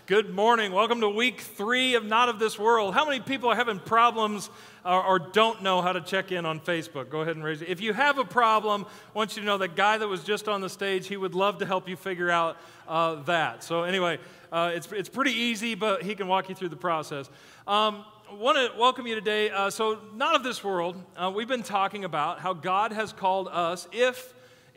Good morning. Welcome to week 3 of Not of This World. How many people are having problems or don't know how to check in on Facebook? Go ahead and raise it. If you have a problem, I want you to know that guy that was just on the stage, he would love to help you figure out that. So anyway, it's pretty easy, but he can walk you through the process. I want to welcome you today. So Not of This World, we've been talking about how God has called us,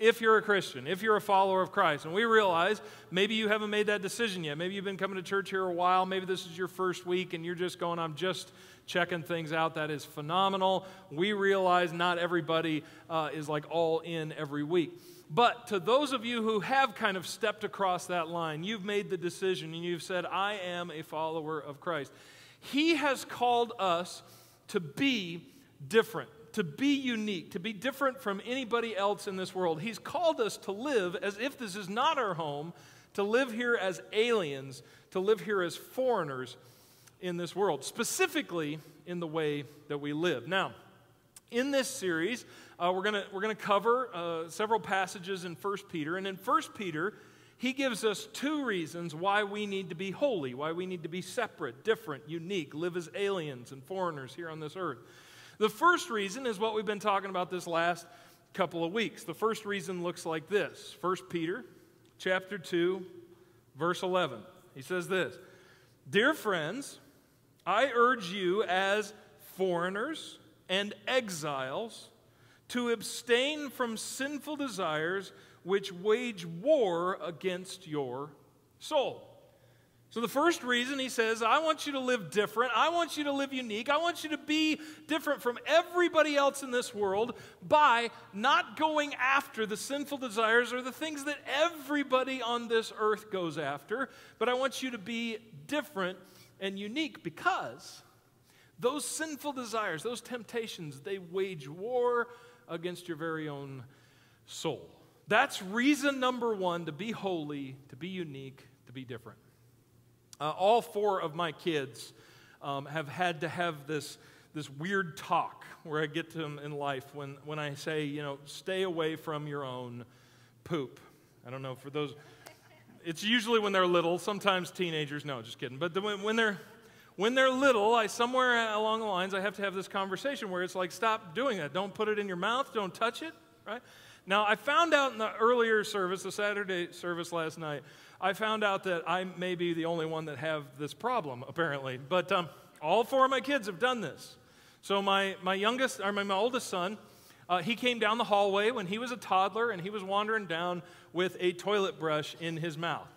if you're a Christian, if you're a follower of Christ. And we realize maybe you haven't made that decision yet. Maybe you've been coming to church here a while. Maybe this is your first week and you're just going, I'm just checking things out. That is phenomenal. We realize not everybody is like all in every week. But to those of you who have kind of stepped across that line, you've made the decision and you've said, I am a follower of Christ. He has called us to be different, to be unique, to be different from anybody else in this world. He's called us to live as if this is not our home, to live here as aliens, to live here as foreigners in this world, specifically in the way that we live. Now, in this series, we're gonna cover several passages in 1 Peter, and in 1 Peter, he gives us 2 reasons why we need to be holy, why we need to be separate, different, unique, live as aliens and foreigners here on this earth. The first reason is what we've been talking about this last couple of weeks. The first reason looks like this. 1 Peter chapter 2, verse 11. He says this, Dear friends, I urge you as foreigners and exiles to abstain from sinful desires which wage war against your soul. So the first reason he says, I want you to live different. I want you to live unique. I want you to be different from everybody else in this world by not going after the sinful desires or the things that everybody on this earth goes after. But I want you to be different and unique because those sinful desires, those temptations, they wage war against your very own soul. That's reason number 1 to be holy, to be unique, to be different. All 4 of my kids have had to have this weird talk where I get to them in life when I say, you know, stay away from your own poop. I don't know, for those, it's usually when they're little, sometimes teenagers, no, just kidding. But when they're little, somewhere along the lines, I have to have this conversation where it's like, stop doing that. Don't put it in your mouth. Don't touch it, right? Now, I found out in the earlier service, the Saturday service last night, I found out that I may be the only one that have this problem, apparently. But all 4 of my kids have done this. So my oldest son, he came down the hallway when he was a toddler, and he was wandering down with a toilet brush in his mouth.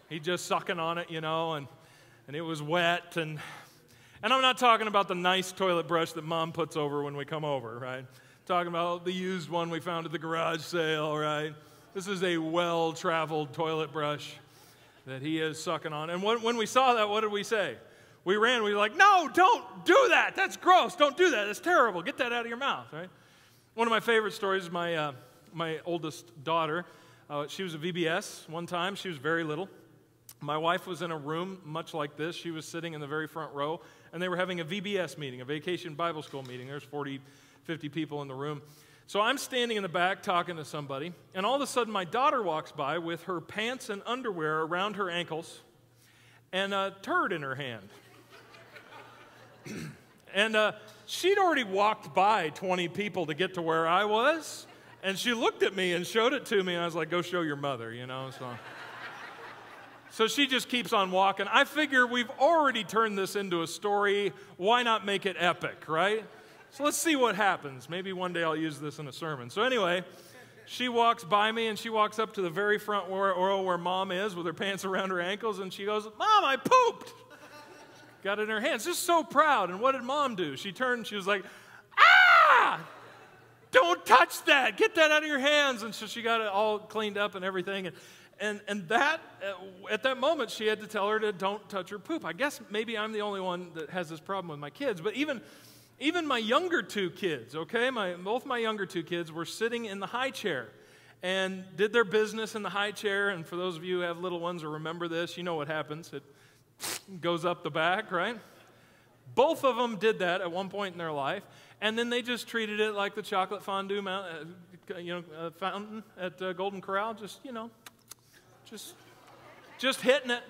He just sucking on it, you know, and it was wet. And I'm not talking about the nice toilet brush that Mom puts over when we come over, right? Talking about the used one we found at the garage sale, right? This is a well-traveled toilet brush that he is sucking on. And when we saw that, what did we say? We ran. We were like, no, don't do that. That's gross. Don't do that. That's terrible. Get that out of your mouth, right? One of my favorite stories is my oldest daughter. She was a VBS one time. She was very little. My wife was in a room much like this. She was sitting in the very front row, and they were having a VBS meeting, a Vacation Bible School meeting. There's 40, 50 people in the room. So I'm standing in the back talking to somebody, and all of a sudden my daughter walks by with her pants and underwear around her ankles and a turd in her hand. And she'd already walked by 20 people to get to where I was, and she looked at me and showed it to me, and I was like, go show your mother, you know. So she just keeps on walking. I figure we've already turned this into a story. Why not make it epic, right? So let's see what happens. Maybe one day I'll use this in a sermon. So anyway, she walks by me, and she walks up to the very front row where Mom is with her pants around her ankles, and she goes, Mom, I pooped. Got it in her hands, just so proud. And what did Mom do? She turned, and she was like, ah! Don't touch that. Get that out of your hands. And so she got it all cleaned up and everything. And that, at that moment, she had to tell her to don't touch her poop. I guess maybe I'm the only one that has this problem with my kids, but even my younger 2 kids, okay? Both my younger 2 kids were sitting in the high chair and did their business in the high chair. And for those of you who have little ones or remember this, you know what happens. It goes up the back, right? Both of them did that at one point in their life. And then they just treated it like the chocolate fondue fountain at Golden Corral. Just just hitting it.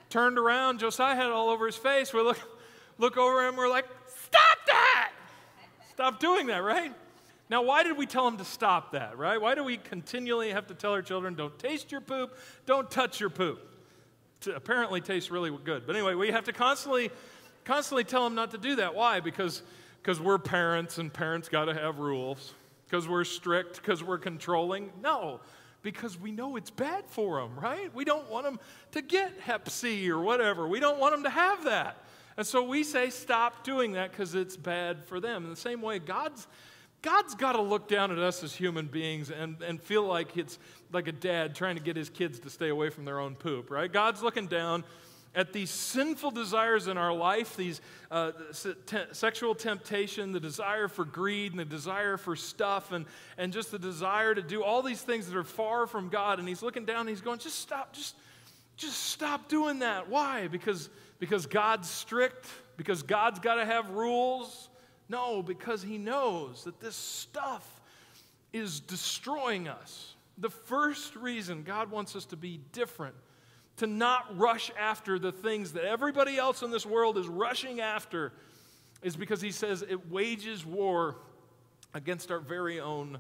Turned around, Josiah had it all over his face. We look over him, we're like, stop that! Stop doing that, right? Now, why did we tell him to stop that, right? Why do we continually have to tell our children, don't taste your poop, don't touch your poop? It apparently tastes really good. But anyway, we have to constantly tell them not to do that. Why? Because we're parents, and parents got to have rules. Because we're strict, because we're controlling. No, because we know it's bad for them, right? We don't want them to get Hep C or whatever. We don't want them to have that. And so we say stop doing that because it's bad for them. In the same way, God's got to look down at us as human beings and feel like it's like a dad trying to get his kids to stay away from their own poop, right? God's looking down at these sinful desires in our life, these sexual temptation, the desire for greed, and the desire for stuff, and just the desire to do all these things that are far from God. And he's looking down and he's going, just stop doing that. Why? Because God's strict? Because God's got to have rules? No, because he knows that this stuff is destroying us. The first reason God wants us to be different, to not rush after the things that everybody else in this world is rushing after, is because he says it wages war against our very own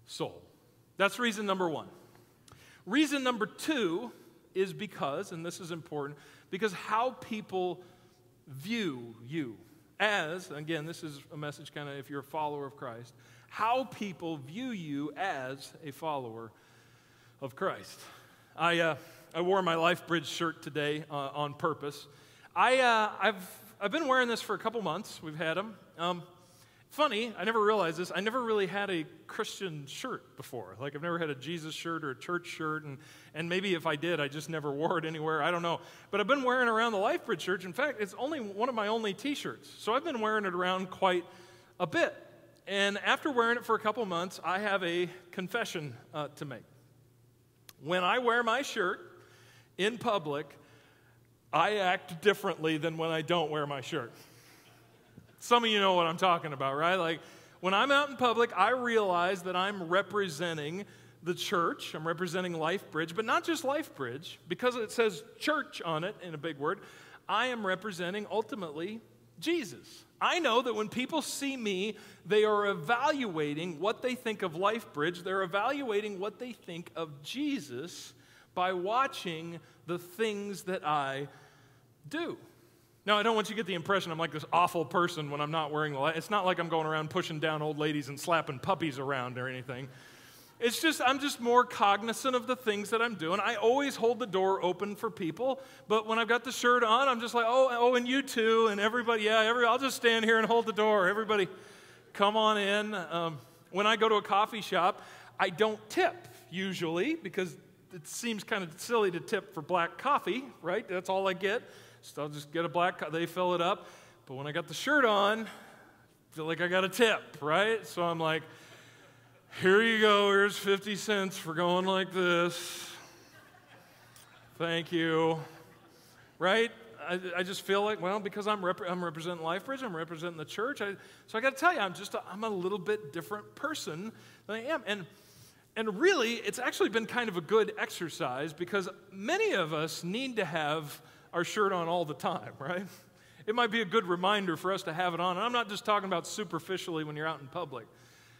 soul. That's reason number one. Reason number two is because, and this is important, because how people view you as, again, this is a message kind of if you're a follower of Christ, how people view you as a follower of Christ. I wore my LifeBridge shirt today on purpose. I've been wearing this for a couple months. We've had them. Funny, I never realized this. I never really had a Christian shirt before. Like I've never had a Jesus shirt or a church shirt, and maybe if I did, I just never wore it anywhere. I don't know. But I've been wearing it around the LifeBridge Church. In fact, it's only one of my only T-shirts. So I've been wearing it around quite a bit. And after wearing it for a couple months, I have a confession to make. When I wear my shirt in public, I act differently than when I don't wear my shirt. Some of you know what I'm talking about, right? Like, when I'm out in public, I realize that I'm representing the church. I'm representing LifeBridge, but not just LifeBridge. Because it says church on it in a big word, I am representing, ultimately, Jesus. I know that when people see me, they are evaluating what they think of LifeBridge. They're evaluating what they think of Jesus by watching the things that I do. Now, I don't want you to get the impression I'm like this awful person when I'm not wearing the light. It's not like I'm going around pushing down old ladies and slapping puppies around or anything. It's just, I'm just more cognizant of the things that I'm doing. I always hold the door open for people, but when I've got the shirt on, I'm just like, oh, and you too, and everybody, I'll just stand here and hold the door. Everybody, come on in. When I go to a coffee shop, I don't tip usually because it seems kind of silly to tip for black coffee, right? That's all I get. So I'll just get a black, they fill it up. But when I got the shirt on, I feel like I got a tip, right? So I'm like, here you go, here's 50 cents for going like this. Thank you. Right? I just feel like, well, because I'm representing LifeBridge, I'm representing the church. So I got to tell you, I'm a little bit different person than I am. And really, it's actually been kind of a good exercise because many of us need to have our shirt on all the time, right? It might be a good reminder for us to have it on. And I'm not just talking about superficially when you're out in public.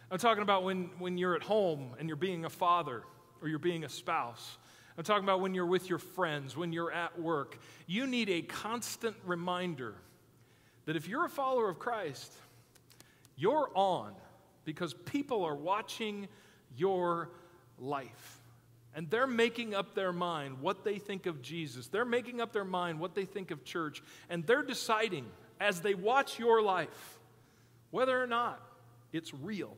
I'm talking about when you're at home and you're being a father or you're being a spouse. I'm talking about when you're with your friends, when you're at work. You need a constant reminder that if you're a follower of Christ, you're on because people are watching your life. And they're making up their mind what they think of Jesus. They're making up their mind what they think of church. And they're deciding as they watch your life whether or not it's real,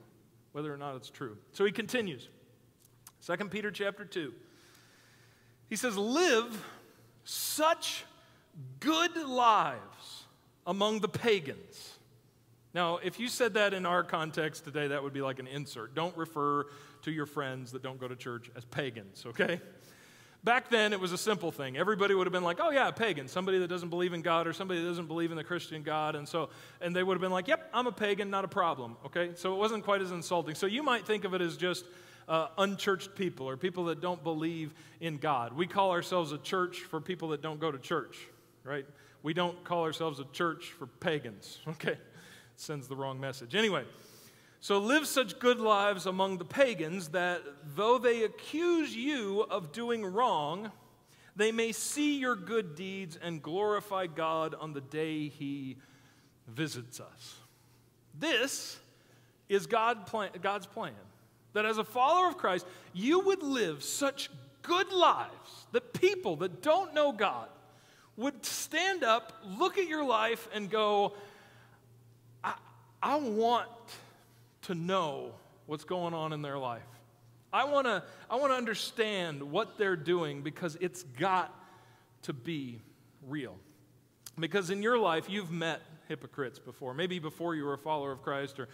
whether or not it's true. So he continues. 2 Peter chapter 2. He says, live such good lives among the pagans. Now, if you said that in our context today, that would be like an insert. Don't refer to your friends that don't go to church as pagans, okay? Back then, it was a simple thing. Everybody would have been like, oh yeah, a pagan, somebody that doesn't believe in God or somebody that doesn't believe in the Christian God. And they would have been like, yep, I'm a pagan, not a problem, okay? So it wasn't quite as insulting. So you might think of it as just unchurched people or people that don't believe in God. We call ourselves a church for people that don't go to church, right? We don't call ourselves a church for pagans, okay? Sends the wrong message. Anyway, so live such good lives among the pagans that though they accuse you of doing wrong, they may see your good deeds and glorify God on the day He visits us. This is God's plan. That as a follower of Christ, you would live such good lives that people that don't know God would stand up, look at your life, and go, I want to know what's going on in their life. I want to understand what they're doing because it's got to be real. Because in your life, you've met hypocrites before. Maybe before you were a follower of Christ or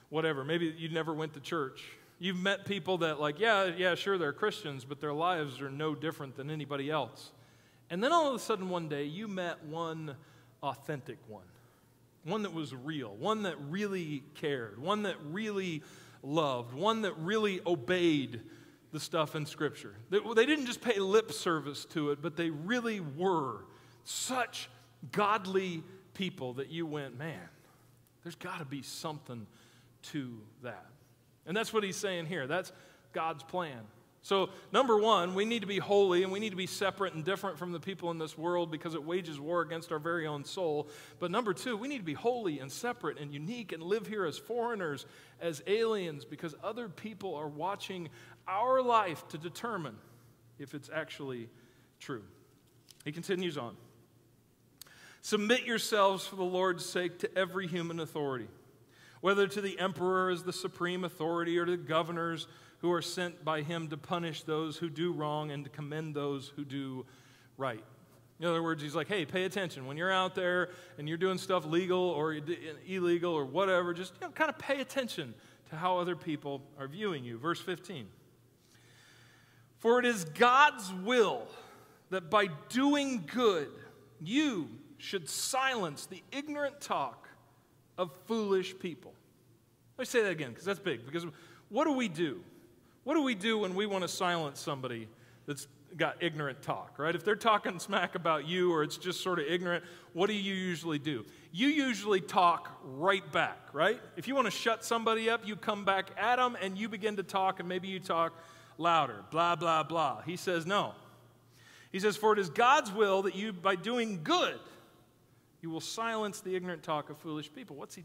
whatever. Maybe you never went to church. You've met people that like, yeah, sure, they're Christians, but their lives are no different than anybody else. And then all of a sudden one day, you met one authentic one that was real, one that really cared, one that really loved, one that really obeyed the stuff in Scripture. They didn't just pay lip service to it, but they really were such godly people that you went, man, there's got to be something to that. And that's what he's saying here. That's God's plan. So, number one, we need to be holy and we need to be separate and different from the people in this world because it wages war against our very own soul. But number two, we need to be holy and separate and unique and live here as foreigners, as aliens, because other people are watching our life to determine if it's actually true. He continues on. Submit yourselves for the Lord's sake to every human authority, whether to the emperor as the supreme authority or to the governors who are sent by him to punish those who do wrong and to commend those who do right. In other words, he's like, hey, pay attention. When you're out there and you're doing stuff legal or illegal or whatever, just kind of pay attention to how other people are viewing you. Verse 15. For it is God's will that by doing good, you should silence the ignorant talk of foolish people. Let me say that again, because that's big. Because what do we do? What do we do when we want to silence somebody that's got ignorant talk, right? If they're talking smack about you or it's just sort of ignorant, what do you usually do? You usually talk right back, right? If you want to shut somebody up, you come back at them and you begin to talk, and maybe you talk louder, blah, blah, blah. He says no. He says, for it is God's will that you, by doing good, you will silence the ignorant talk of foolish people. What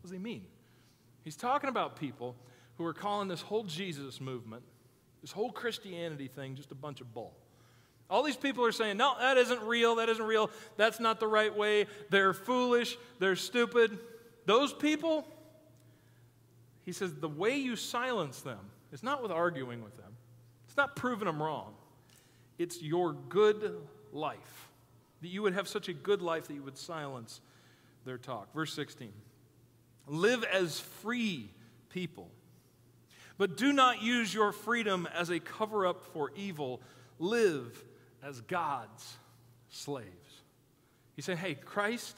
does he mean? He's talking about people who are calling this whole Jesus movement, this whole Christianity thing, just a bunch of bull. All these people are saying, no, that isn't real, that's not the right way, they're foolish, they're stupid. Those people, he says, the way you silence them is not with arguing with them. It's not proving them wrong. It's your good life. That you would have such a good life that you would silence their talk. Verse 16. Live as free people, but do not use your freedom as a cover-up for evil. Live as God's slaves. He's saying, hey, Christ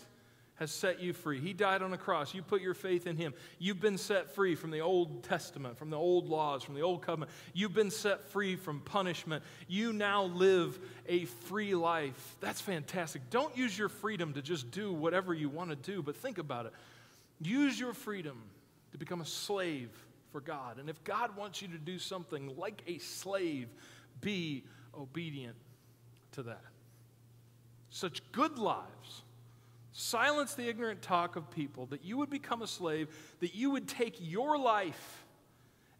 has set you free. He died on the cross. You put your faith in Him. You've been set free from the Old Testament, from the old laws, from the Old Covenant. You've been set free from punishment. You now live a free life. That's fantastic. Don't use your freedom to just do whatever you want to do, but think about it. Use your freedom to become a slave for God. And if God wants you to do something like a slave, be obedient to that. Such good lives. Silence the ignorant talk of people, that you would become a slave, that you would take your life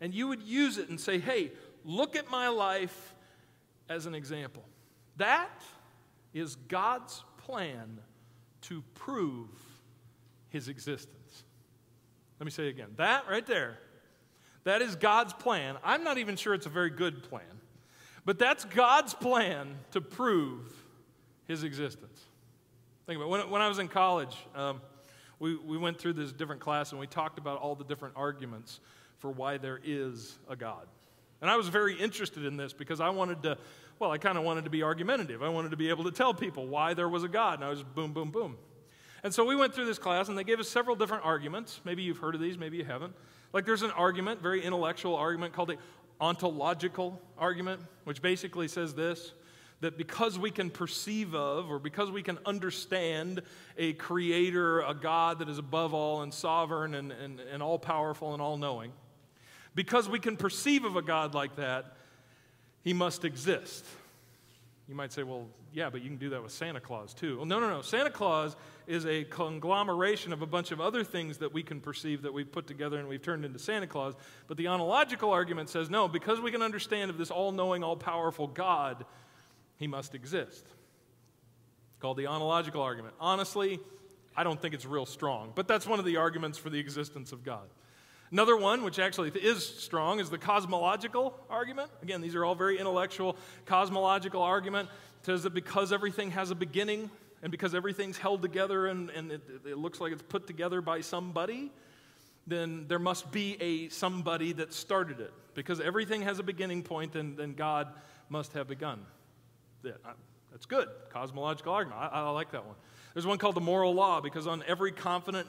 and you would use it and say, hey, look at my life as an example. That is God's plan to prove His existence. Let me say it again. That right there, that is God's plan. I'm not even sure it's a very good plan, but that's God's plan to prove His existence. Think about it. When I was in college, we went through this different class and we talked about all the different arguments for why there is a God. And I was very interested in this because I kind of wanted to be argumentative. I wanted to be able to tell people why there was a God. And I was boom, boom, boom. And so we went through this class and they gave us several different arguments. Maybe you've heard of these, maybe you haven't. Like there's an argument, very intellectual argument called the ontological argument, which basically says this, that because we can perceive of, or because we can understand a creator, a God that is above all and sovereign and all-powerful and all-knowing, because we can perceive of a God like that, he must exist. You might say, well, yeah, but you can do that with Santa Claus too. Well, no. Santa Claus is a conglomeration of a bunch of other things that we can perceive that we've put together and we've turned into Santa Claus. But the ontological argument says, no, because we can understand of this all-knowing, all-powerful God, he must exist. It's called the ontological argument. Honestly, I don't think it's real strong, but that's one of the arguments for the existence of God. Another one, which actually is strong, is the cosmological argument. Again, these are all very intellectual. Cosmological argument says that because everything has a beginning and because everything's held together and it looks like it's put together by somebody, then there must be a somebody that started it. Because everything has a beginning point, then God must have begun. That's good. Cosmological argument. I like that one. There's one called the moral law, because on every consonant?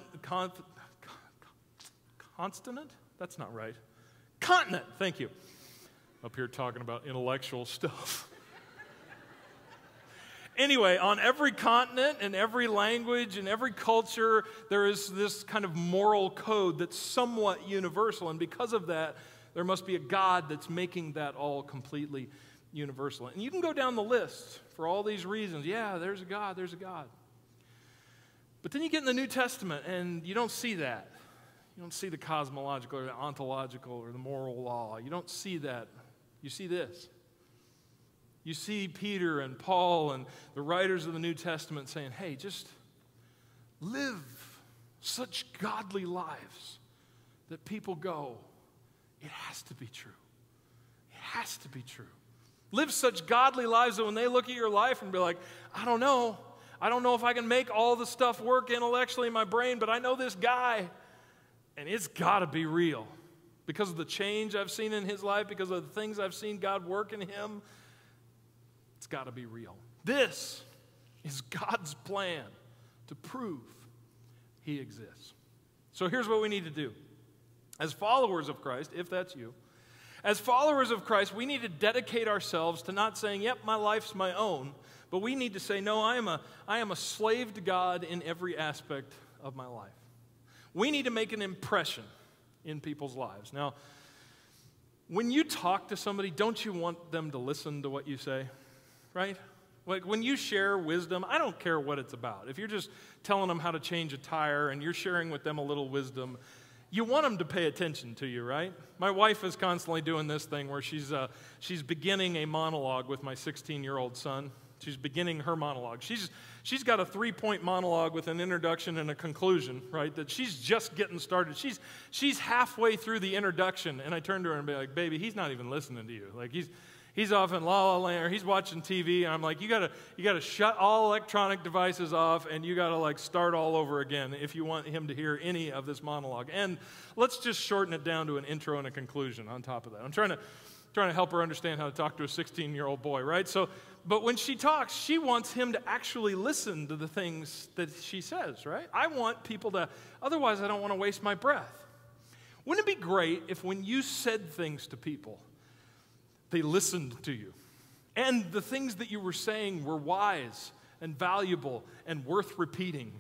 That's not right. Continent. Thank you. Up here talking about intellectual stuff. Anyway, on every continent and every language and every culture, there is this kind of moral code that's somewhat universal. And because of that, there must be a God that's making that all completely universal. And you can go down the list for all these reasons. Yeah, there's a God, there's a God. But then you get in the New Testament and you don't see that. You don't see the cosmological or the ontological or the moral law. You don't see that. You see this. You see Peter and Paul and the writers of the New Testament saying, hey, just live such godly lives that people go, it has to be true. It has to be true. Live such godly lives that when they look at your life and be like, I don't know if I can make all the stuff work intellectually in my brain, but I know this guy. And it's got to be real. Because of the change I've seen in his life, because of the things I've seen God work in him, it's got to be real. This is God's plan to prove he exists. So here's what we need to do. As followers of Christ, if that's you, as followers of Christ, we need to dedicate ourselves to not saying, yep, my life's my own, but we need to say, no, I am a slave to God in every aspect of my life. We need to make an impression in people's lives. Now, when you talk to somebody, don't you want them to listen to what you say, right? Like when you share wisdom, I don't care what it's about. If you're just telling them how to change a tire and you're sharing with them a little wisdom, you want them to pay attention to you, right? My wife is constantly doing this thing where she's beginning a monologue with my 16-year-old son. She's beginning her monologue. She's got a 3-point monologue with an introduction and a conclusion, right? That she's just getting started. She's halfway through the introduction, and I turn to her and be like, "Baby, he's not even listening to you. Like he's off in La La Land, or he's watching TV." And I'm like, "You gotta shut all electronic devices off, and you gotta like start all over again if you want him to hear any of this monologue. And let's just shorten it down to an intro and a conclusion on top of that." I'm trying to help her understand how to talk to a 16-year-old boy, right? But when she talks, she wants him to actually listen to the things that she says, right? I want people to, otherwise I don't want to waste my breath. Wouldn't it be great if when you said things to people, they listened to you? And the things that you were saying were wise and valuable and worth repeating.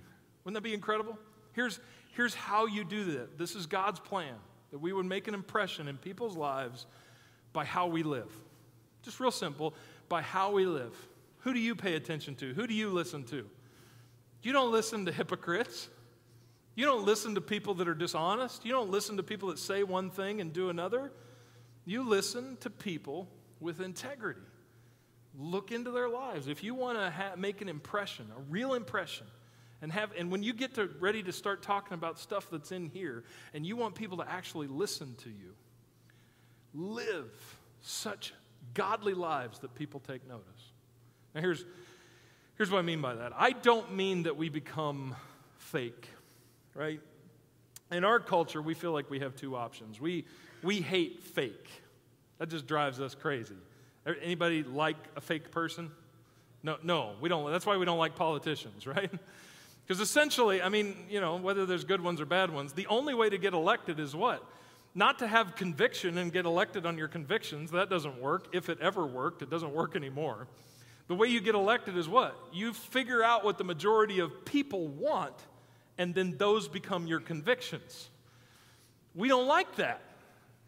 Wouldn't that be incredible? Here's how you do that. This is God's plan, that we would make an impression in people's lives by how we live. Just real simple. By how we live. Who do you pay attention to? Who do you listen to? You don't listen to hypocrites. You don't listen to people that are dishonest. You don't listen to people that say one thing and do another. You listen to people with integrity. Look into their lives. If you want to make an impression, a real impression, and when you get ready to start talking about stuff that's in here, and you want people to actually listen to you, live such godly lives that people take notice. Now here's what I mean by that. I don't mean that we become fake, right? In our culture, we feel like we have two options. We hate fake. That just drives us crazy. Anybody like a fake person? No, we don't. That's why we don't like politicians, right? Because essentially, I mean, whether there's good ones or bad ones, the only way to get elected is what? not to have conviction and get elected on your convictions. That doesn't work. If it ever worked, it doesn't work anymore. The way you get elected is what? You figure out what the majority of people want, and then those become your convictions. We don't like that,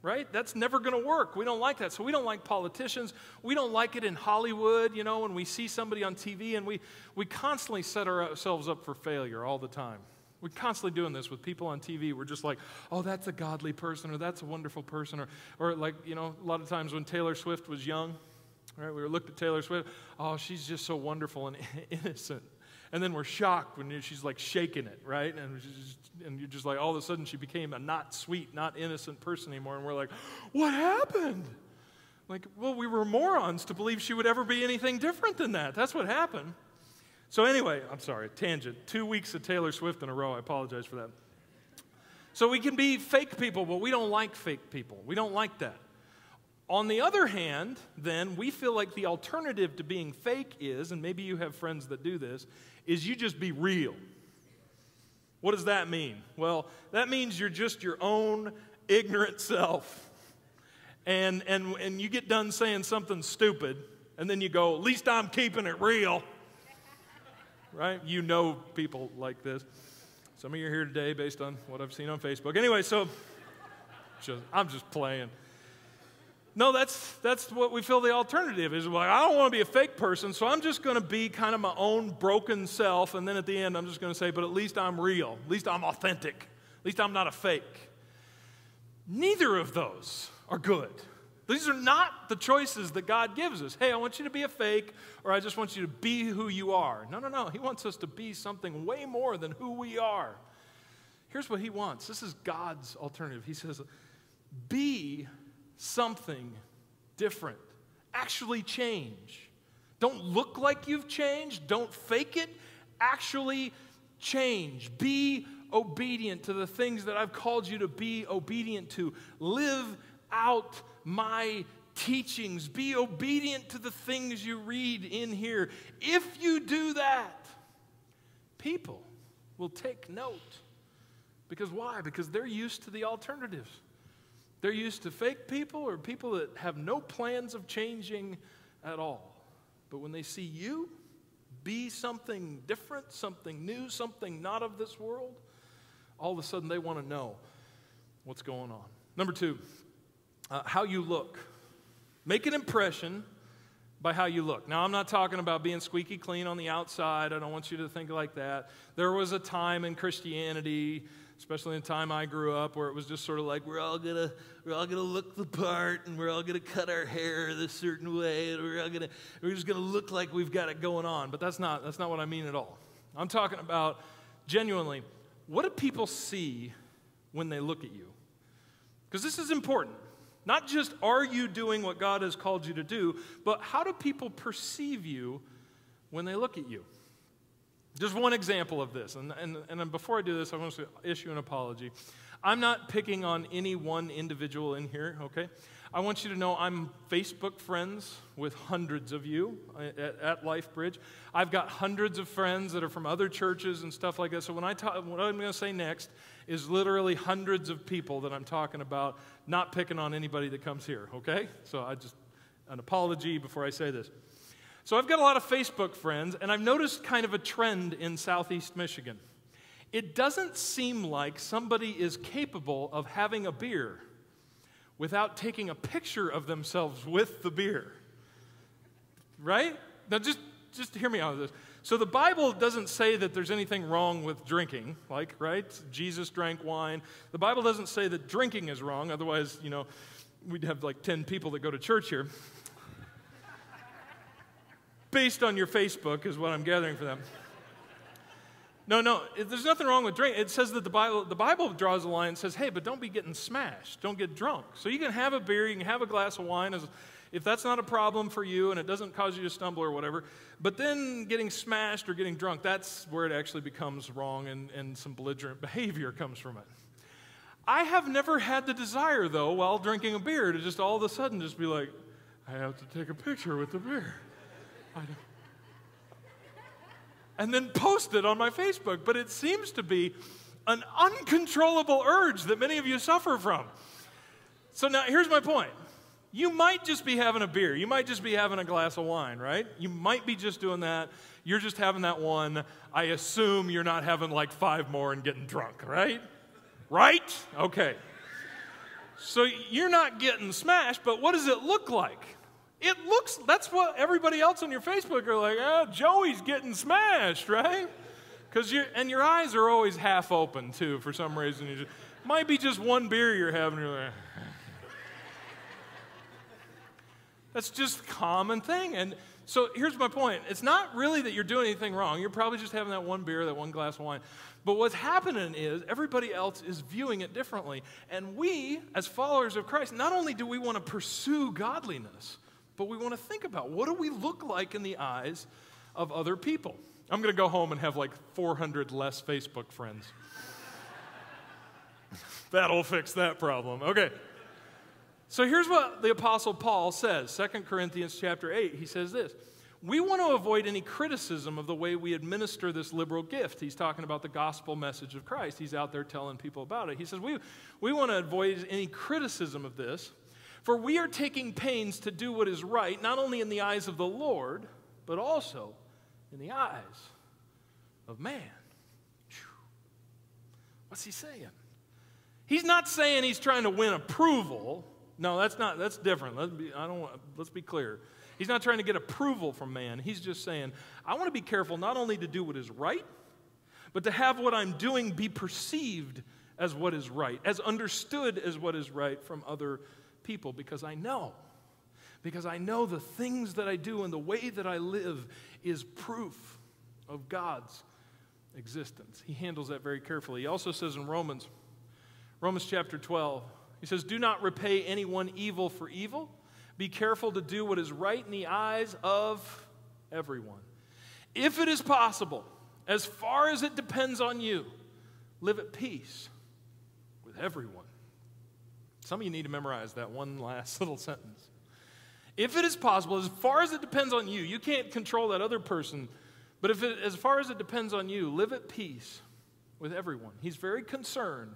right? That's never going to work. We don't like that. So we don't like politicians. We don't like it in Hollywood, when we see somebody on TV, and we constantly set ourselves up for failure all the time. We're constantly doing this with people on TV. We're just like, oh, that's a godly person, or that's a wonderful person, or like, a lot of times when Taylor Swift was young, right, we looked at Taylor Swift, oh, she's just so wonderful and innocent. And then we're shocked when she's like shaking it, right? And you're just like, all of a sudden she became a not sweet, not innocent person anymore. And we're like, what happened? Like, well, we were morons to believe she would ever be anything different than that. That's what happened. So anyway, I'm sorry, tangent. 2 weeks of Taylor Swift in a row. I apologize for that. So we can be fake people, but we don't like fake people. We don't like that. On the other hand, then, we feel like the alternative to being fake is, and maybe you have friends that do this, is you just be real. What does that mean? Well, that means you're just your own ignorant self. And you get done saying something stupid, and then you go, at least I'm keeping it real. Right? You know people like this. Some of you are here today based on what I've seen on Facebook. Anyway, so I'm just playing. No, that's what we feel the alternative is. Like, I don't want to be a fake person, so I'm just going to be kind of my own broken self, and then at the end I'm just going to say, but at least I'm real. At least I'm authentic. At least I'm not a fake. Neither of those are good. These are not the choices that God gives us. Hey, I want you to be a fake, or I just want you to be who you are. No. He wants us to be something way more than who we are. Here's what he wants. This is God's alternative. He says, be something different. Actually change. Don't look like you've changed. Don't fake it. Actually change. Be obedient to the things that I've called you to be obedient to. Live out my teachings. Be obedient to the things you read in here. If you do that, people will take note. Because why? Because they're used to the alternatives. They're used to fake people or people that have no plans of changing at all. But when they see you be something different, something new, something not of this world, all of a sudden they want to know what's going on. Number 2, how you look. Make an impression by how you look. Now, I'm not talking about being squeaky clean on the outside. I don't want you to think like that. There was a time in Christianity, especially in the time I grew up, where it was just sort of like we're all gonna look the part, and we're all gonna cut our hair this certain way, and we're just gonna look like we've got it going on. But that's not what I mean at all. I'm talking about genuinely, what do people see when they look at you? Because this is important. Not just are you doing what God has called you to do, but how do people perceive you when they look at you? Just one example of this, and before I do this, I want to issue an apology. I'm not picking on any one individual in here, okay? I want you to know I'm Facebook friends with hundreds of you at LifeBridge. I've got hundreds of friends that are from other churches and stuff like that. So what I'm going to say next is literally hundreds of people that I'm talking about, not picking on anybody that comes here, okay? So an apology before I say this. So I've got a lot of Facebook friends, and I've noticed kind of a trend in Southeast Michigan. It doesn't seem like somebody is capable of having a beer without taking a picture of themselves with the beer. Right? Now just hear me out of this. So the Bible doesn't say that there's anything wrong with drinking, right? Jesus drank wine. The Bible doesn't say that drinking is wrong, otherwise, we'd have like 10 people that go to church here. Based on your Facebook is what I'm gathering for them. No, there's nothing wrong with drink. It says that the Bible draws a line and says, hey, but don't be getting smashed. Don't get drunk. So you can have a beer, you can have a glass of wine, if that's not a problem for you and it doesn't cause you to stumble or whatever. But then getting smashed or getting drunk, that's where it actually becomes wrong and some belligerent behavior comes from it. I have never had the desire, though, while drinking a beer to just all of a sudden just be like, I have to take a picture with the beer. And then post it on my Facebook. But it seems to be an uncontrollable urge that many of you suffer from. So now here's my point. You might just be having a beer. You might just be having a glass of wine, right? You might be just doing that. You're just having that one. I assume you're not having like 5 more and getting drunk, right? Right? Okay. So you're not getting smashed, but what does it look like? That's what everybody else on your Facebook are like, oh, Joey's getting smashed, right? And your eyes are always half open, too, for some reason. Might be just one beer you're having. You're like, that's just a common thing. And so here's my point. It's not really that you're doing anything wrong. You're probably just having that one beer, that one glass of wine. But what's happening is everybody else is viewing it differently. And we, as followers of Christ, not only do we want to pursue godliness, but we want to think about what do we look like in the eyes of other people. I'm going to go home and have like 400 less Facebook friends. That'll fix that problem. Okay. So here's what the Apostle Paul says, 2 Corinthians chapter 8. He says this, we want to avoid any criticism of the way we administer this liberal gift. He's talking about the gospel message of Christ. He's out there telling people about it. He says, we want to avoid any criticism of this, for we are taking pains to do what is right, not only in the eyes of the Lord, but also in the eyes of man. What's he saying? He's not saying he's trying to win approval. No, that's different. Let's be clear. He's not trying to get approval from man. He's just saying, I want to be careful not only to do what is right, but to have what I'm doing be perceived as what is right, as understood as what is right from other people, because I know the things that I do and the way that I live is proof of God's existence. He handles that very carefully. He also says in Romans chapter 12, he says, do not repay anyone evil for evil. Be careful to do what is right in the eyes of everyone. If it is possible, as far as it depends on you, live at peace with everyone. Some of you need to memorize that one last little sentence. If it is possible, as far as it depends on you, you can't control that other person, but as far as it depends on you, live at peace with everyone. He's very concerned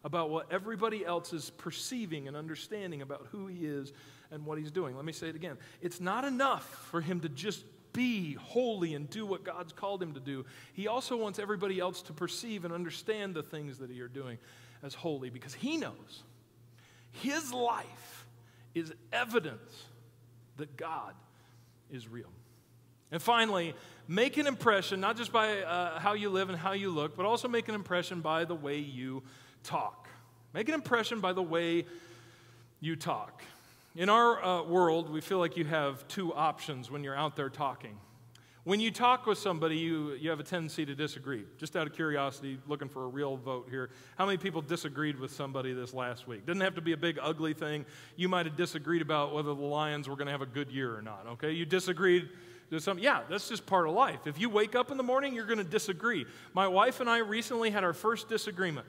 about what everybody else is perceiving and understanding about who he is and what he's doing. Let me say it again. It's not enough for him to just be holy and do what God's called him to do. He also wants everybody else to perceive and understand the things that he are doing as holy, because he knows his life is evidence that God is real. And finally, make an impression, not just by how you live and how you look, but also make an impression by the way you talk. Make an impression by the way you talk. In our world, we feel like you have 2 options when you're out there talking. When you talk with somebody, you have a tendency to disagree. Just out of curiosity, looking for a real vote here. How many people disagreed with somebody this last week? Doesn't have to be a big, ugly thing. You might have disagreed about whether the Lions were going to have a good year or not, okay? You disagreed. Yeah, that's just part of life. If you wake up in the morning, you're going to disagree. My wife and I recently had our first disagreement.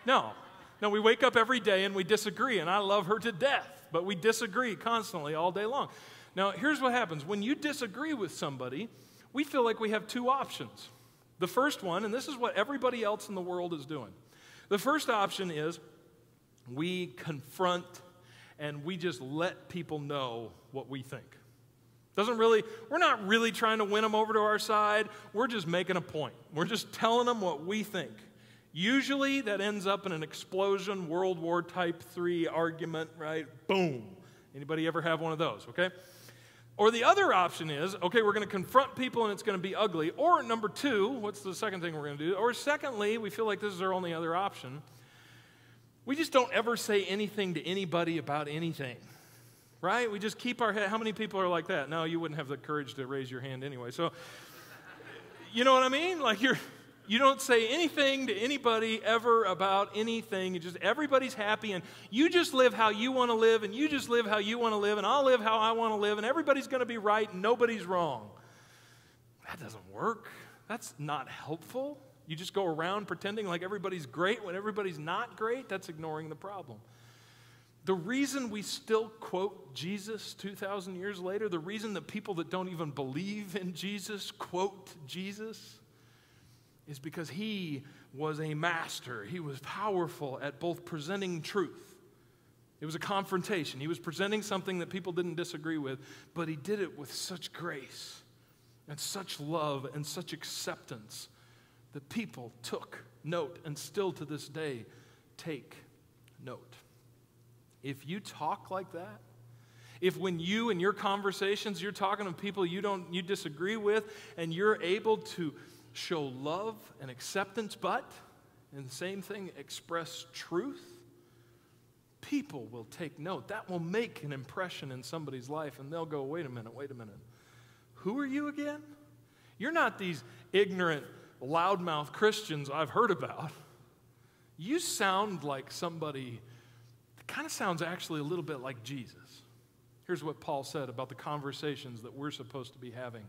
No, we wake up every day and we disagree, and I love her to death, but we disagree constantly all day long. Now, here's what happens. When you disagree with somebody, we feel like we have 2 options. The first one, and this is what everybody else in the world is doing. The first option is we confront and we just let people know what we think. We're not really trying to win them over to our side. We're just making a point. We're just telling them what we think. Usually that ends up in an explosion, World War Type 3 argument, right? Boom. Anybody ever have one of those, okay? Or the other option is, okay, we're going to confront people and it's going to be ugly. Or number 2, what's the second thing we're going to do? Or secondly, we feel like this is our only other option. We just don't ever say anything to anybody about anything, right? We just keep our head. How many people are like that? No, you wouldn't have the courage to raise your hand anyway. So, you know what I mean? Like you don't say anything to anybody ever about anything. Everybody's happy, and you just live how you want to live, and you just live how you want to live, and I'll live how I want to live, and everybody's going to be right, and nobody's wrong. That doesn't work. That's not helpful. You just go around pretending like everybody's great when everybody's not great. That's ignoring the problem. The reason we still quote Jesus 2,000 years later, the reason that people that don't even believe in Jesus quote Jesus, is because he was a master. He was powerful at both presenting truth It was a confrontation. He was presenting something that people didn't disagree with, but he did it with such grace and such love and such acceptance that people took note, and still to this day take note. If you talk like that, if when you in your conversations you're talking to people you disagree with, and you're able to show love and acceptance, but in the same thing express truth, people will take note. That will make an impression in somebody's life, and they'll go, wait a minute. Who are you again? You're not these ignorant, loudmouth Christians I've heard about. You sound like somebody that kind of sounds actually a little bit like Jesus. Here's what Paul said about the conversations that we're supposed to be having.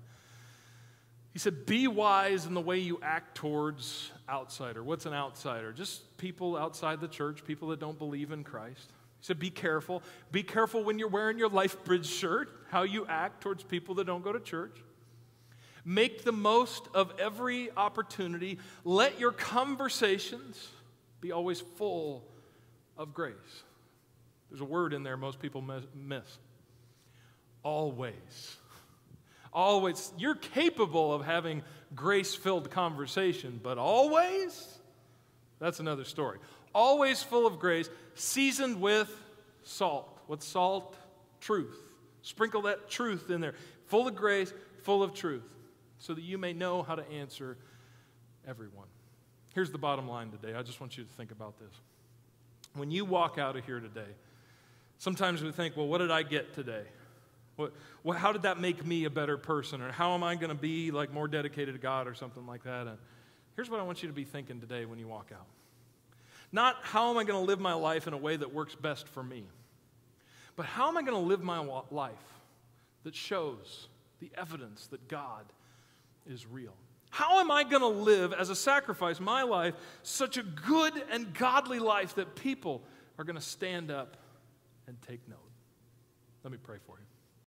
He said, be wise in the way you act towards outsider. What's an outsider? Just people outside the church, people that don't believe in Christ. He said, be careful. Be careful when you're wearing your LifeBridge shirt, how you act towards people that don't go to church. Make the most of every opportunity. Let your conversations be always full of grace. There's a word in there most people miss. Always. Always. You're capable of having grace-filled conversation, but always? That's another story. Always full of grace, seasoned with salt. What's salt? Truth. Sprinkle that truth in there. Full of grace, full of truth, so that you may know how to answer everyone. Here's the bottom line today. I just want you to think about this. When you walk out of here today, sometimes we think, well, what did I get today? How did that make me a better person? Or how am I going to be like more dedicated to God or something like that? And here's what I want you to be thinking today when you walk out. Not how am I going to live my life in a way that works best for me, but how am I going to live my life that shows the evidence that God is real? How am I going to live as a sacrifice, my life, such a good and godly life that people are going to stand up and take note? Let me pray for you.